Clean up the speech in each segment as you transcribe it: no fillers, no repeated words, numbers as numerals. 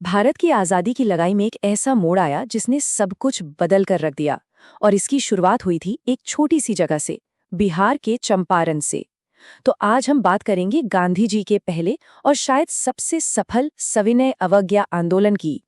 भारत की आज़ादी की लड़ाई में एक ऐसा मोड़ आया जिसने सब कुछ बदल कर रख दिया। और इसकी शुरुआत हुई थी एक छोटी सी जगह से, बिहार के चंपारण से। तो आज हम बात करेंगे गांधी जी के पहले और शायद सबसे सफल सविनय अवज्ञा आंदोलन की।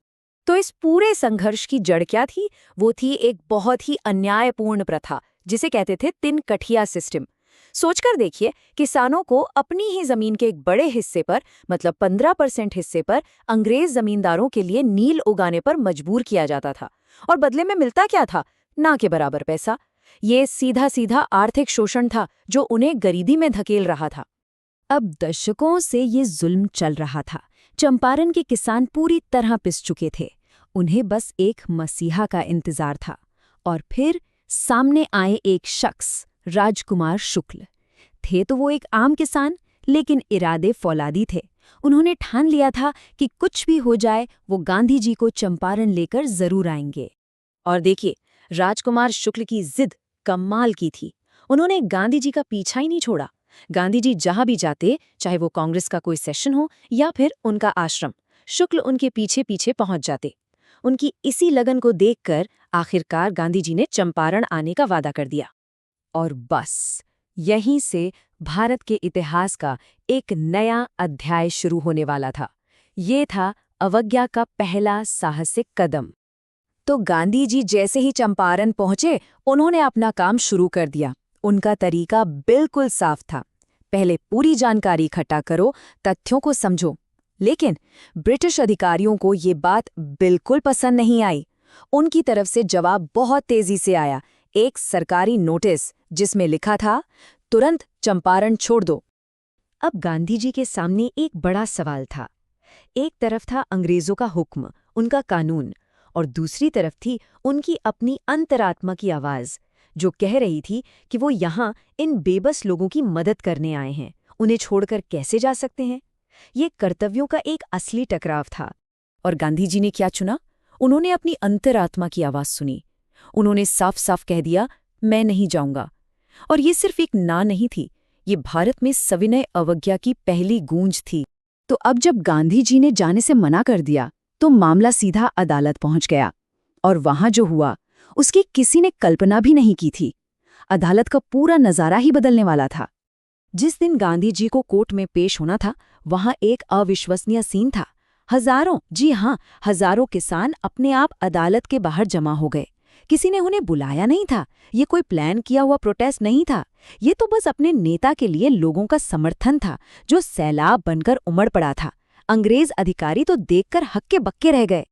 तो इस पूरे संघर्ष की जड़ क्या थी? वो थी एक बहुत ही अन्यायपूर्ण प्रथा, जिसे कहते थे तिन कठिया सिस्टम। सोचकर देखिए, किसानों को अपनी ही जमीन के एक बड़े हिस्से पर, मतलब 15% हिस्से पर, अंग्रेज जमींदारों के लिए नील उगाने पर मजबूर किया जाता था। और बदले में मिलता क्या था? ना के बराबर पैसा। ये सीधा सीधा आर्थिक शोषण था जो उन्हें गरीबी में धकेल रहा था। अब दशकों से ये जुल्म चल रहा था। चंपारण के किसान पूरी तरह पिस चुके थे। उन्हें बस एक मसीहा का इंतजार था। और फिर सामने आए एक शख्स, राजकुमार शुक्ल। थे तो वो एक आम किसान, लेकिन इरादे फौलादी थे। उन्होंने ठान लिया था कि कुछ भी हो जाए वो गांधी जी को चंपारण लेकर जरूर आएंगे। और देखिए, राजकुमार शुक्ल की जिद कमाल की थी। उन्होंने गांधी जी का पीछा ही नहीं छोड़ा। गांधी जी जहां भी जाते, चाहे वो कांग्रेस का कोई सेशन हो या फिर उनका आश्रम, शुक्ल उनके पीछे पीछे पहुंच जाते। उनकी इसी लगन को देखकर आखिरकार गांधी जी ने चंपारण आने का वादा कर दिया। और बस यहीं से भारत के इतिहास का एक नया अध्याय शुरू होने वाला था। ये था अवज्ञा का पहला साहसिक कदम। तो गांधी जी जैसे ही चंपारण पहुंचे, उन्होंने अपना काम शुरू कर दिया। उनका तरीका बिल्कुल साफ था। पहले पूरी जानकारी इकट्ठा करो, तथ्यों को समझो। लेकिन ब्रिटिश अधिकारियों को ये बात बिल्कुल पसंद नहीं आई। उनकी तरफ से जवाब बहुत तेजी से आया। एक सरकारी नोटिस जिसमें लिखा था, तुरंत चंपारण छोड़ दो। अब गांधी जी के सामने एक बड़ा सवाल था। एक तरफ था अंग्रेजों का हुक्म, उनका कानून, और दूसरी तरफ थी उनकी अपनी अंतरात्मा की आवाज, जो कह रही थी कि वो यहाँ इन बेबस लोगों की मदद करने आए हैं। उन्हें छोड़कर कैसे जा सकते हैं? ये कर्तव्यों का एक असली टकराव था। और गांधी जी ने क्या चुना? उन्होंने अपनी अंतरात्मा की आवाज सुनी। उन्होंने साफ साफ कह दिया, मैं नहीं जाऊंगा। और ये सिर्फ एक ना नहीं थी, ये भारत में सविनय अवज्ञा की पहली गूंज थी। तो अब जब गांधी जी ने जाने से मना कर दिया, तो मामला सीधा अदालत पहुंच गया। और वहां जो हुआ, उसकी किसी ने कल्पना भी नहीं की थी। अदालत का पूरा नजारा ही बदलने वाला था। जिस दिन गांधी जी को कोर्ट में पेश होना था, वहां एक अविश्वसनीय सीन था। हजारों, जी हां, हजारों किसान अपने आप अदालत के बाहर जमा हो गए। किसी ने उन्हें बुलाया नहीं था। ये कोई प्लान किया हुआ प्रोटेस्ट नहीं था। ये तो बस अपने नेता के लिए लोगों का समर्थन था, जो सैलाब बनकर उमड़ पड़ा था। अंग्रेज अधिकारी तो देखकर हक्के बक्के रह गए।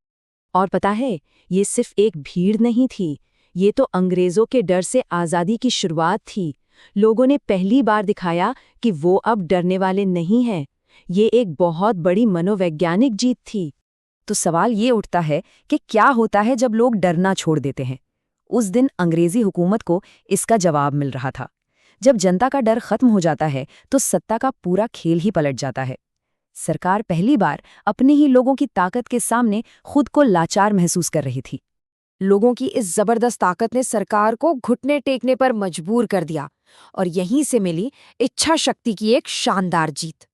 और पता है, ये सिर्फ एक भीड़ नहीं थी, ये तो अंग्रेजों के डर से आज़ादी की शुरुआत थी। लोगों ने पहली बार दिखाया कि वो अब डरने वाले नहीं हैं। ये एक बहुत बड़ी मनोवैज्ञानिक जीत थी। तो सवाल ये उठता है कि क्या होता है जब लोग डरना छोड़ देते हैं? उस दिन अंग्रेजी हुकूमत को इसका जवाब मिल रहा था। जब जनता का डर खत्म हो जाता है, तो सत्ता का पूरा खेल ही पलट जाता है। सरकार पहली बार अपने ही लोगों की ताकत के सामने खुद को लाचार महसूस कर रही थी। लोगों की इस जबरदस्त ताकत ने सरकार को घुटने टेकने पर मजबूर कर दिया, और यहीं से मिली इच्छा शक्ति की एक शानदार जीत।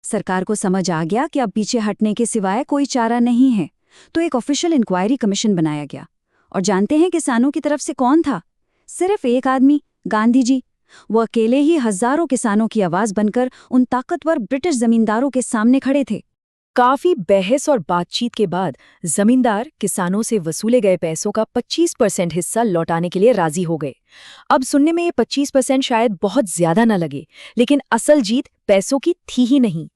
सरकार को समझ आ गया कि अब पीछे हटने के सिवाय कोई चारा नहीं है। तो एक ऑफिशियल इंक्वायरी कमीशन बनाया गया। और जानते हैं किसानों की तरफ से कौन था? सिर्फ एक आदमी, गांधी जी। वो अकेले ही हजारों किसानों की आवाज बनकर उन ताकतवर ब्रिटिश जमींदारों के सामने खड़े थे। काफी बहस और बातचीत के बाद जमींदार किसानों से वसूले गए पैसों का 25% हिस्सा लौटाने के लिए राजी हो गए। अब सुनने में ये 25% शायद बहुत ज्यादा न लगे, लेकिन असल जीत पैसों की थी ही नहीं।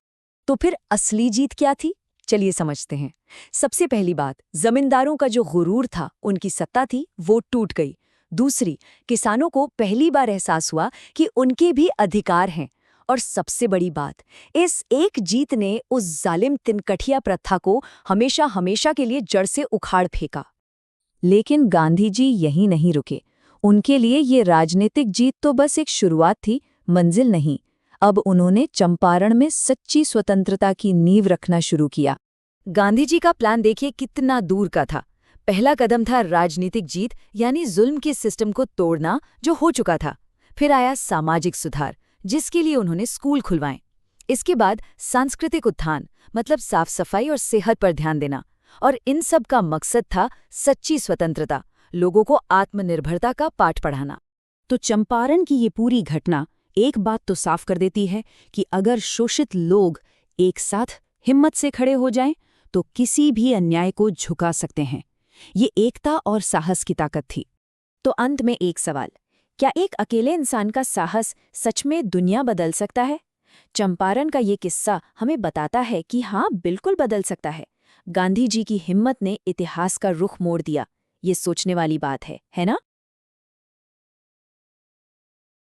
तो फिर असली जीत क्या थी? चलिए समझते हैं। सबसे पहली बात, जमींदारों का जो गुरूर था, उनकी सत्ता थी, वो टूट गई। दूसरी, किसानों को पहली बार एहसास हुआ कि उनके भी अधिकार हैं। और सबसे बड़ी बात, इस एक जीत ने उस जालिम तिनकठिया प्रथा को हमेशा हमेशा के लिए जड़ से उखाड़ फेंका। लेकिन गांधी जी यहीं नहीं रुके। उनके लिए ये राजनीतिक जीत तो बस एक शुरुआत थी, मंजिल नहीं। अब उन्होंने चंपारण में सच्ची स्वतंत्रता की नींव रखना शुरू किया। गांधी जी का प्लान देखिए कितना दूर का था। पहला कदम था राजनीतिक जीत, यानी जुल्म के सिस्टम को तोड़ना, जो हो चुका था। फिर आया सामाजिक सुधार, जिसके लिए उन्होंने स्कूल खुलवाए। इसके बाद सांस्कृतिक उत्थान, मतलब साफ सफाई और सेहत पर ध्यान देना। और इन सब का मकसद था सच्ची स्वतंत्रता, लोगों को आत्मनिर्भरता का पाठ पढ़ाना। तो चंपारण की ये पूरी घटना एक बात तो साफ कर देती है कि अगर शोषित लोग एक साथ हिम्मत से खड़े हो जाएं, तो किसी भी अन्याय को झुका सकते हैं। ये एकता और साहस की ताकत थी। तो अंत में एक सवाल, क्या एक अकेले इंसान का साहस सच में दुनिया बदल सकता है? चंपारण का ये किस्सा हमें बताता है कि हाँ, बिल्कुल बदल सकता है। गांधी जी की हिम्मत ने इतिहास का रुख मोड़ दिया। ये सोचने वाली बात है ना?